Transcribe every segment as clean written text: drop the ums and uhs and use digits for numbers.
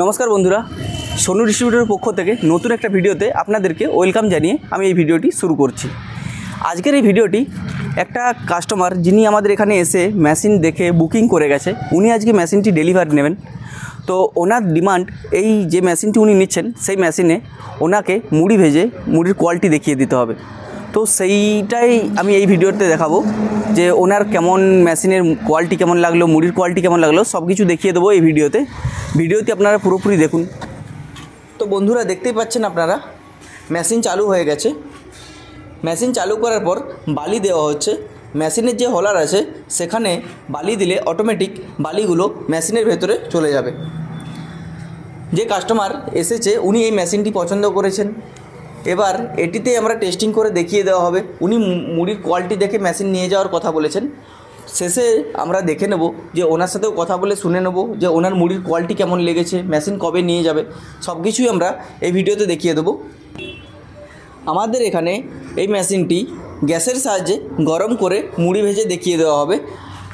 नमस्कार बंधुरा सोनू डिस्ट्रीब्यूटर पक्ष থেকে নতুন একটা ভিডিওতে আপনাদেরকে ওয়েলকাম জানিয়ে আমি এই ভিডিওটি শুরু করছি। আজকের এই ভিডিওটি একটা কাস্টমার যিনি আমাদের এখানে এসে মেশিন দেখে বুকিং করে গেছে, উনি আজকে মেশিনটি ডেলিভারি নেবেন। তো ওনার ডিমান্ড এই যে মেশিনটি উনি নিচ্ছেন সেই মেশিনে ওনাকে মুড়ি ভেজে মুড়ির কোয়ালিটি দেখিয়ে দিতে হবে। তো সেইটাই আমি এই ভিডিওতে দেখাবো যে ওনার কেমন মেশিনের কোয়ালিটি কেমন লাগলো, মুড়ির কোয়ালিটি কেমন লাগলো, সব কিছু দেখিয়ে দেবো এই ভিডিওতে। ভিডিওটি আপনারা পুরোপুরি দেখুন। তো বন্ধুরা দেখতেই পাচ্ছেন আপনারা মেশিন চালু হয়ে গেছে। মেশিন চালু করার পর বালি দেওয়া হচ্ছে। মেশিনের যে হোলার আছে সেখানে বালি দিলে অটোমেটিক বালিগুলো মেশিনের ভেতরে চলে যাবে। যে কাস্টমার এসেছে উনি এই মেশিনটি পছন্দ করেছেন। এবার এটিতে আমরা টেস্টিং করে দেখিয়ে দেওয়া হবে। উনি মুড়ির কোয়ালিটি দেখে মেশিন নিয়ে যাওয়ার কথা বলেছেন। শেষে আমরা দেখে নেব যে ওনার সাথেও কথা বলে শুনে নেব যে ওনার মুড়ির কোয়ালিটি কেমন লেগেছে, মেশিন কবে নিয়ে যাবে, সব কিছুই আমরা এই ভিডিওতে দেখিয়ে দেবো। আমাদের এখানে এই মেশিনটি গ্যাসের সাহায্যে গরম করে মুড়ি ভেজে দেখিয়ে দেওয়া হবে।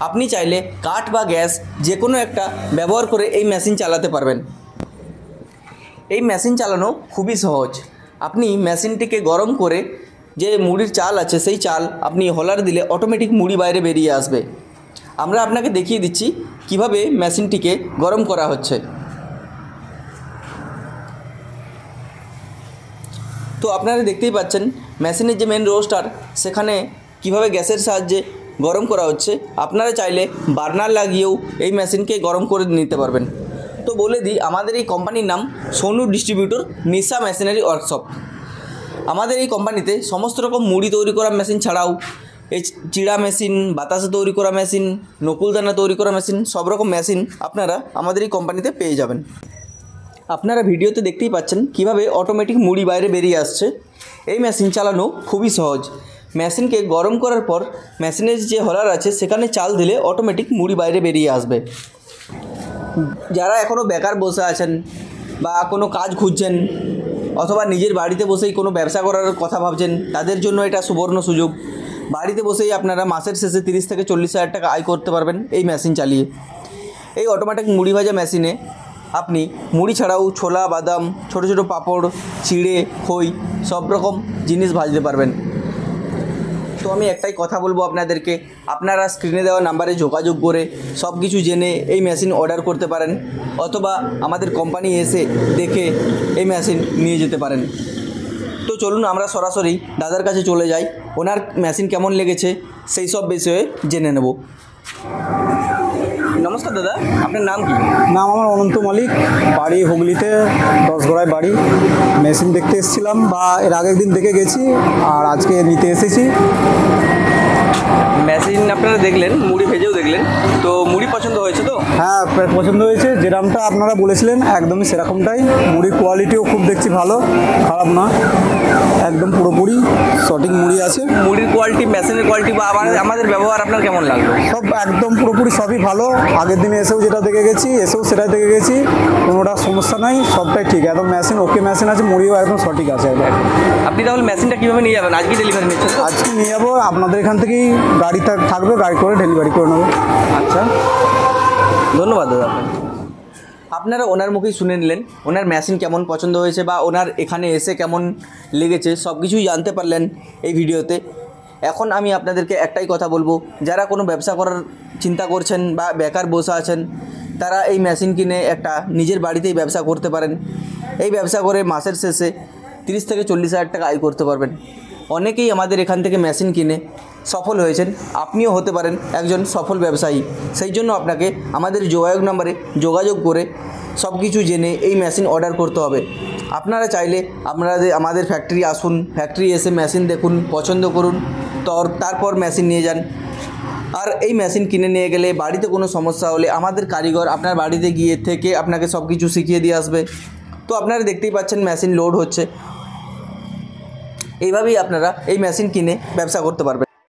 আপনি চাইলে কাঠ বা গ্যাস যে কোনো একটা ব্যবহার করে এই মেশিন চালাতে পারবেন। এই মেশিন চালানো খুবই সহজ। আপনি মেশিনটিকে গরম করে যে মুড়ির চাল আছে সেই চাল আপনি হোলার দিলে অটোমেটিক মুড়ি বাইরে বেরিয়ে আসবে। আমরা আপনাকে দেখিয়ে দিচ্ছি কিভাবে মেশিনটিকে গরম করা হচ্ছে। তো আপনারা দেখতেই পাচ্ছেন মেশিনের যে মেন রোস্টার সেখানে কিভাবে গ্যাসের সাহায্যে গরম করা হচ্ছে। আপনারা চাইলে বার্নার লাগিয়েও এই মেশিনকে গরম করে নিতে পারবেন। তো বলে দিই, আমাদের এই কোম্পানির নাম সোনু ডিস্ট্রিবিউটর নিশা মেশিনারি ওয়ার্কশপ। আমাদের এই কোম্পানিতে সমস্ত রকম মুড়ি তৈরি করা মেশিন ছাড়াও এই চিড়া মেশিন, বাতাসা তৈরি করা মেশিন, নকুলদানা তৈরি করা মেশিন, সব রকম মেশিন আপনারা আমাদের এই কোম্পানিতে পেয়ে যাবেন। আপনারা ভিডিওতে দেখতেই পাচ্ছেন কিভাবে অটোমেটিক মুড়ি বাইরে বেরিয়ে আসছে। এই মেশিন চালানো খুবই সহজ। মেশিনকে গরম করার পর মেশিনের যে হোলার আছে সেখানে চাল দিলে অটোমেটিক মুড়ি বাইরে বেরিয়ে আসবে। যারা এখনও বেকার বসে আছেন বা কোনো কাজ খুঁজছেন অথবা নিজের বাড়িতে বসেই কোনো ব্যবসা করার কথা ভাবছেন, তাদের জন্য এটা সুবর্ণ সুযোগ। বাড়িতে বসেই আপনারা মাসের শেষে 30 থেকে 40 হাজার টাকা আয় করতে পারবেন এই মেশিন চালিয়ে। এই অটোমেটিক মুড়ি ভাজা মেশিনে আপনি মুড়ি ছাড়াও ছোলা, বাদাম, ছোটো ছোটো পাঁপড়, চিড়ে, খই সব রকম জিনিস ভাজতে পারবেন। তো আমি একটাই কথা বলবো আপনাদেরকে, আপনারা স্ক্রিনে দেওয়া নাম্বারে যোগাযোগ করে সব কিছু জেনে এই মেশিন অর্ডার করতে পারেন অথবা আমাদের কোম্পানি এসে দেখে এই মেশিন নিয়ে যেতে পারেন। তো চলুন আমরা সরাসরি দাদার কাছে চলে যাই, ওনার মেশিন কেমন লেগেছে সেই সব বিষয়ে জেনে নেব। নমস্কার দাদা, আপনার নাম কি? নাম আমার অনন্ত মালিক, বাড়ি হুগলিতে, 10 গড়ায় বাড়ি। মেশিন দেখতে এসেছিলাম বা এর আগের দিন দেখে গেছি আর আজকে নিতে এসেছি। মেশিন আপনারা দেখলেন, মুড়ি ভেজেও দেখলেন, তো মুড়ি পছন্দ হয়েছে তো? হ্যাঁ, পছন্দ হয়েছে। যেরকমটা আপনারা বলেছিলেন একদমই সেরকমটাই। মুড়ির কোয়ালিটিও খুব দেখছি ভালো, খারাপ না, একদম পুরোপুরি সঠিক মুড়ি আছে। মুড়ির কোয়ালিটি, মেশিনের কোয়ালিটি বা আমাদের ব্যবহার আপনার কেমন লাগলো? সব একদম পুরোপুরি সবই ভালো। আগের দিনে এসেও যেটা দেখে গেছি, এসেও সেটাই দেখে গেছি, কোনোটা সমস্যা নাই, সবটাই ঠিক। একদম মেশিন ওকে মেশিন আছে, মুড়িও একদম সঠিক আছে। আপনি তাহলে মেশিনটা কীভাবে নিয়ে যাবেন? আজকে ডেলিভারি নিচ্ছেন? আজকে নিয়ে যাবো, আপনাদের এখান থেকেই গাড়ি থাকবে, গাড়ি করে ডেলিভারি করে নেবো। আচ্ছা, ধন্যবাদ দাদা। আপনারা ওনার মুখেই শুনে নিলেন ওনার মেশিন কেমন পছন্দ হয়েছে বা ওনার এখানে এসে কেমন লেগেছে, সব কিছুই জানতে পারলেন এই ভিডিওতে। এখন আমি আপনাদেরকে একটাই কথা বলবো, যারা কোনো ব্যবসা করার চিন্তা করছেন বা বেকার বসে আছেন, তারা এই মেশিন কিনে একটা নিজের বাড়িতেই ব্যবসা করতে পারেন। এই ব্যবসা করে মাসের শেষে 30 থেকে 40 হাজার টাকা আয় করতে পারবেন। অনেকেই আমাদের এখান থেকে মেশিন কিনে সফল হয়েছেন, আপনিও হতে পারেন একজন সফল ব্যবসায়ী। সেই জন্য আপনাকে আমাদের যোগাযোগ নম্বরে যোগাযোগ করে সব কিছু জেনে এই মেশিন অর্ডার করতে হবে। আপনারা চাইলে আমাদের ফ্যাক্টরি আসুন, ফ্যাক্টরি এসে মেশিন দেখুন, পছন্দ করুন, তারপর মেশিন নিয়ে যান। আর এই মেশিন কিনে নিয়ে গেলে বাড়িতে কোনো সমস্যা হলে আমাদের কারিগর আপনার বাড়িতে গিয়ে থেকে আপনাকে সব কিছু শিখিয়ে দিয়ে আসবে। তো আপনারা দেখতেই পাচ্ছেন মেশিন লোড হচ্ছে। এইভাবেই আপনারা এই মেশিন কিনে ব্যবসা করতে পারবেন।